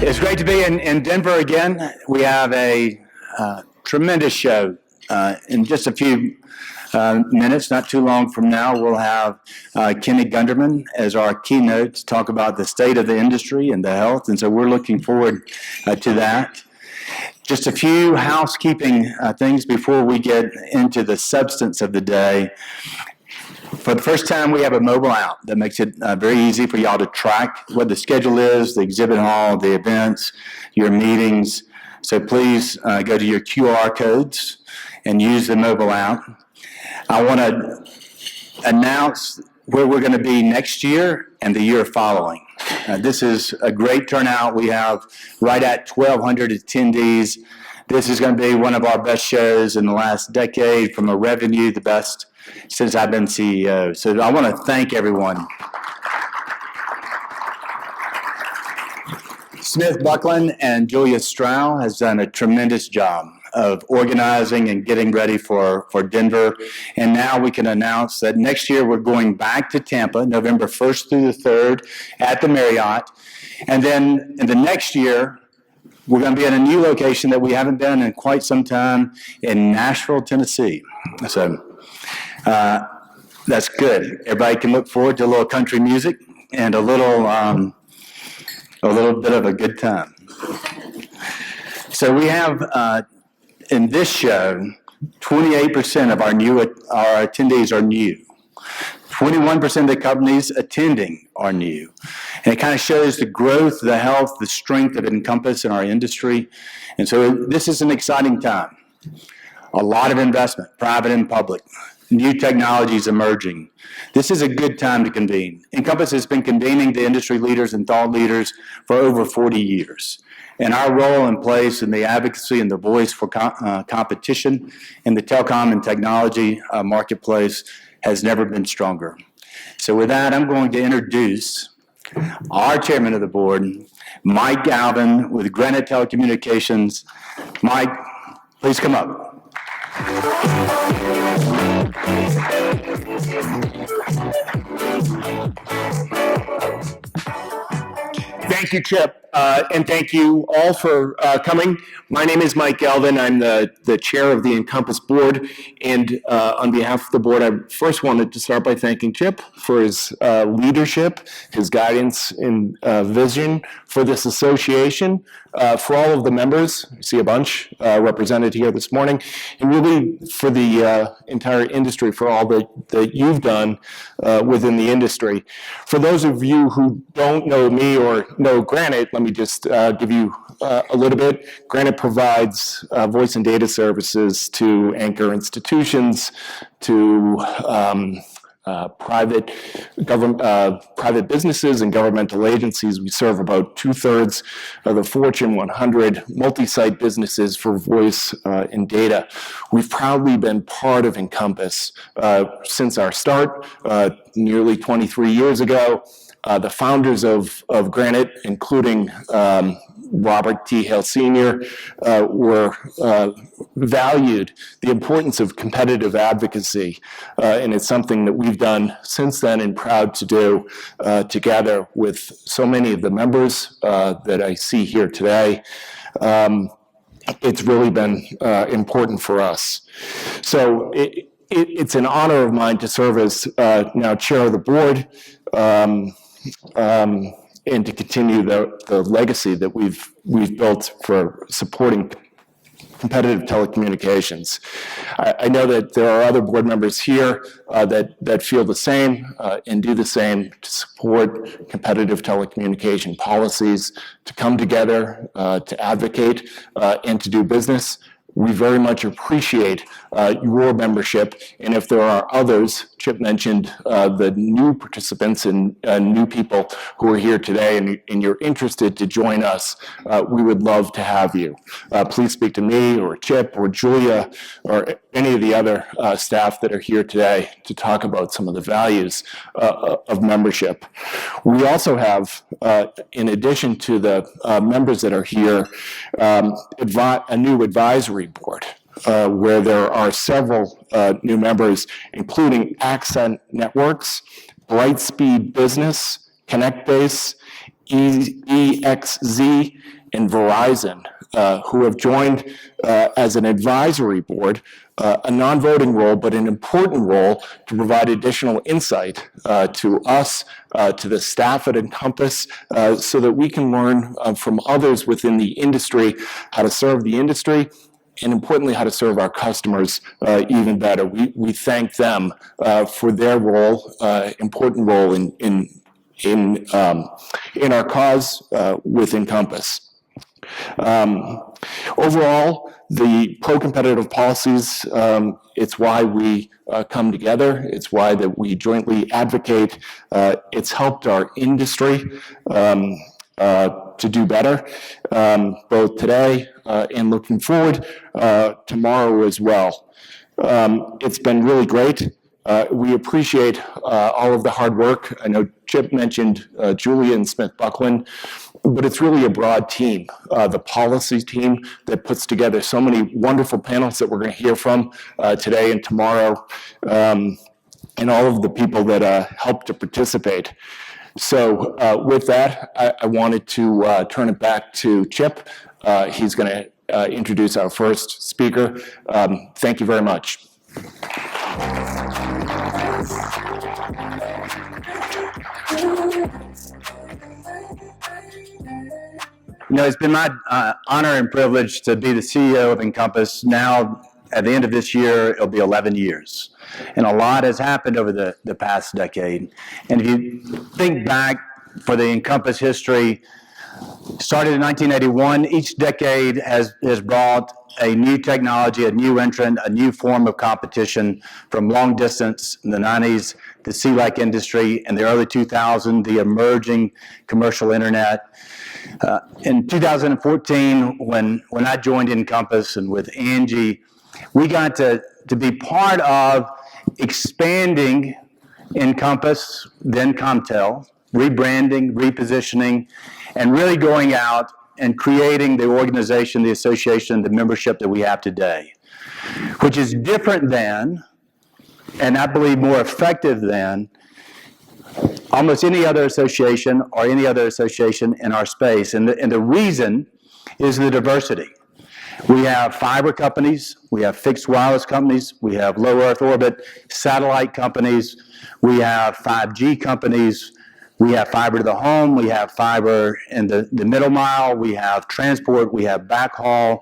It's great to be in Denver again. We have a tremendous show. In just a few minutes, not too long from now, we'll have Kenny Gunderman as our keynote to talk about the state of the industry and the health, and so we're looking forward to that. Just a few housekeeping things before we get into the substance of the day. For the first time, we have a mobile app that makes it very easy for y'all to track what the schedule is, the exhibit hall, the events, your meetings. So please go to your QR codes and use the mobile app. I want to announce where we're going to be next year and the year following. This is a great turnout. We have right at 1,200 attendees. This is going to be one of our best shows in the last decade, from a revenue, the best since I've been CEO. So I want to thank everyone. Smith Buckland and Julia Strow has done a tremendous job of organizing and getting ready for Denver. And now we can announce that next year we're going back to Tampa, November 1st through the 3rd at the Marriott. And then in the next year, we're going to be in a new location that we haven't been in quite some time in Nashville, Tennessee. So that's good. Everybody can look forward to a little country music and a little bit of a good time. So we have in this show, 28% of our attendees are new. 21% of the companies attending are new. And it kind of shows the growth, the health, the strength of INCOMPAS in our industry. And so this is an exciting time. A lot of investment, private and public. New technologies emerging. This is a good time to convene. INCOMPAS has been convening the industry leaders and thought leaders for over 40 years. And our role and place in the advocacy and the voice for competition in the telecom and technology marketplace has never been stronger. So with that, I'm going to introduce our chairman of the board, Mike Galvin with Granite Telecommunications. Mike, please come up. Thank you, Chip, and thank you all for coming. My name is Mike Galvin. I'm the chair of the INCOMPAS board, and on behalf of the board, I first wanted to start by thanking Chip for his leadership, his guidance and vision for this association, for all of the members. I see a bunch represented here this morning, and really for the entire industry, for all that you've done within the industry. For those of you who don't know me or know Granite, let me just give you a little bit. Granite provides voice and data services to anchor institutions, to private businesses and governmental agencies. We serve about 2/3 of the Fortune 100 multi-site businesses for voice and data. We've proudly been part of INCOMPAS since our start nearly 23 years ago. The founders of Granite, including Robert T. Hale Sr., were valued the importance of competitive advocacy, and it's something that we've done since then and proud to do together with so many of the members that I see here today. It's really been important for us. So it's an honor of mine to serve as now chair of the board, and to continue the legacy that we've built for supporting competitive telecommunications. I know that there are other board members here that feel the same and do the same to support competitive telecommunication policies, to come together, to advocate, and to do business. We very much appreciate your membership, and if there are others, Chip mentioned the new participants and new people who are here today, and you're interested to join us, we would love to have you. Please speak to me or Chip or Julia or any of the other staff that are here today to talk about some of the values of membership. We also have, in addition to the members that are here, a new advisory board. Where there are several new members, including Accent Networks, Brightspeed Business, ConnectBase, EXZ, and Verizon, who have joined as an advisory board, a non-voting role, but an important role to provide additional insight to us, to the staff at Encompass, so that we can learn from others within the industry how to serve the industry, and importantly, how to serve our customers even better. We thank them for their role, important role in our cause with Encompass. Overall, the pro-competitive policies, it's why we come together. It's why that we jointly advocate. It's helped our industry to do better, both today and looking forward tomorrow as well. It's been really great. We appreciate all of the hard work. I know Chip mentioned Julian Smith-Buckland, but it's really a broad team, the policy team that puts together so many wonderful panels that we're going to hear from today and tomorrow, and all of the people that help to participate. So with that, I wanted to turn it back to Chip. He's going to introduce our first speaker. Thank you very much. You know, it's been my honor and privilege to be the CEO of Encompass. Now, at the end of this year, it'll be 11 years. And a lot has happened over the past decade. And if you think back for the Encompass history, started in 1981, each decade has brought a new technology, a new entrant, a new form of competition, from long distance in the 90s, the CLEC industry, in the early 2000s, the emerging commercial internet. In 2014, when I joined Encompass and with Angie, we got to be part of expanding Encompass, then Comtel, rebranding, repositioning, and really going out and creating the organization, the association, the membership that we have today, which is different than, and I believe more effective than, almost any other association or any other association in our space. And the reason is the diversity. We have fiber companies, we have fixed wireless companies, we have low Earth orbit satellite companies, we have 5G companies, we have fiber to the home, we have fiber in the middle mile, we have transport, we have backhaul,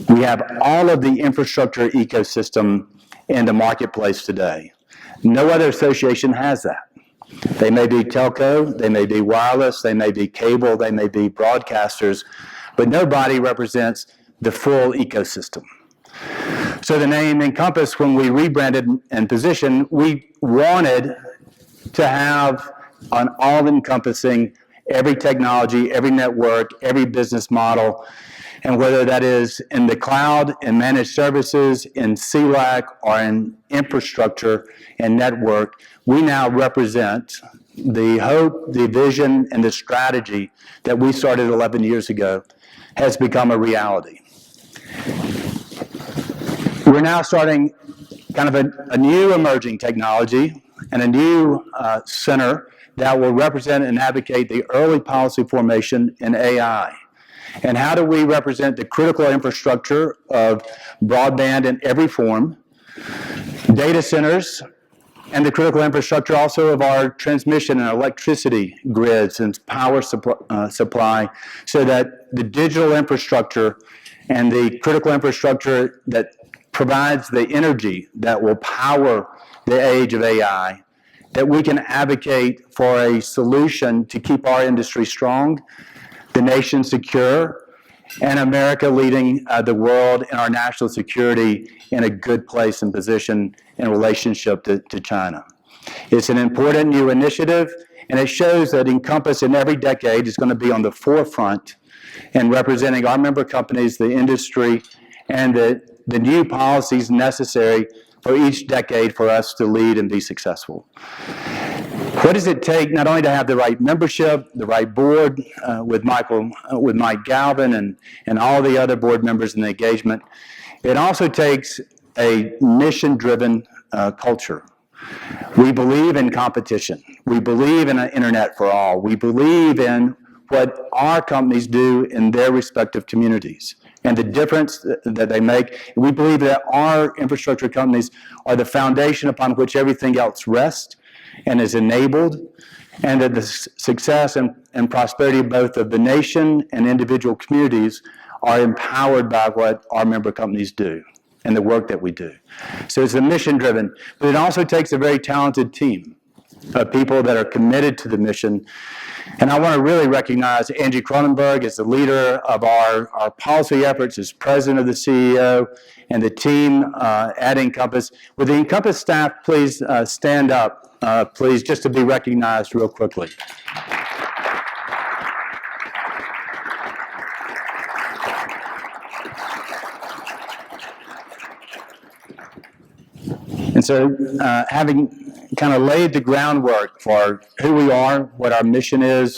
we have all of the infrastructure ecosystem in the marketplace today. No other association has that. They may be telco, they may be wireless, they may be cable, they may be broadcasters, but nobody represents the full ecosystem. So the name Encompass, when we rebranded and positioned, we wanted to have an all-encompassing, every technology, every network, every business model, and whether that is in the cloud, in managed services, in CLEC, or in infrastructure and network, we now represent the hope, the vision, and the strategy that we started 11 years ago has become a reality. We're now starting kind of a new emerging technology and a new center that will represent and advocate the early policy formation in AI. And how do we represent the critical infrastructure of broadband in every form, data centers, and the critical infrastructure also of our transmission and electricity grids and power supply, so that the digital infrastructure and the critical infrastructure that provides the energy that will power the age of AI, that we can advocate for a solution to keep our industry strong, the nation secure, and America leading the world in our national security in a good place and position in relationship to China. It's an important new initiative, and it shows that Encompass in every decade is going to be on the forefront in representing our member companies, the industry, and the new policies necessary for each decade for us to lead and be successful. What does it take not only to have the right membership, the right board with Mike Galvin and all the other board members in the engagement, it also takes a mission-driven culture. We believe in competition. We believe in an internet for all. We believe in what our companies do in their respective communities and the difference that they make. We believe that our infrastructure companies are the foundation upon which everything else rests and is enabled, and that the success and prosperity both of the nation and individual communities are empowered by what our member companies do and the work that we do. So it's a mission-driven, but it also takes a very talented team of people that are committed to the mission. And I want to really recognize Angie Cronenberg as the leader of our policy efforts, as president of the CEO, and the team at INCOMPAS. Would the INCOMPAS staff please stand up, please, just to be recognized real quickly. And so having kind of laid the groundwork for who we are, what our mission is,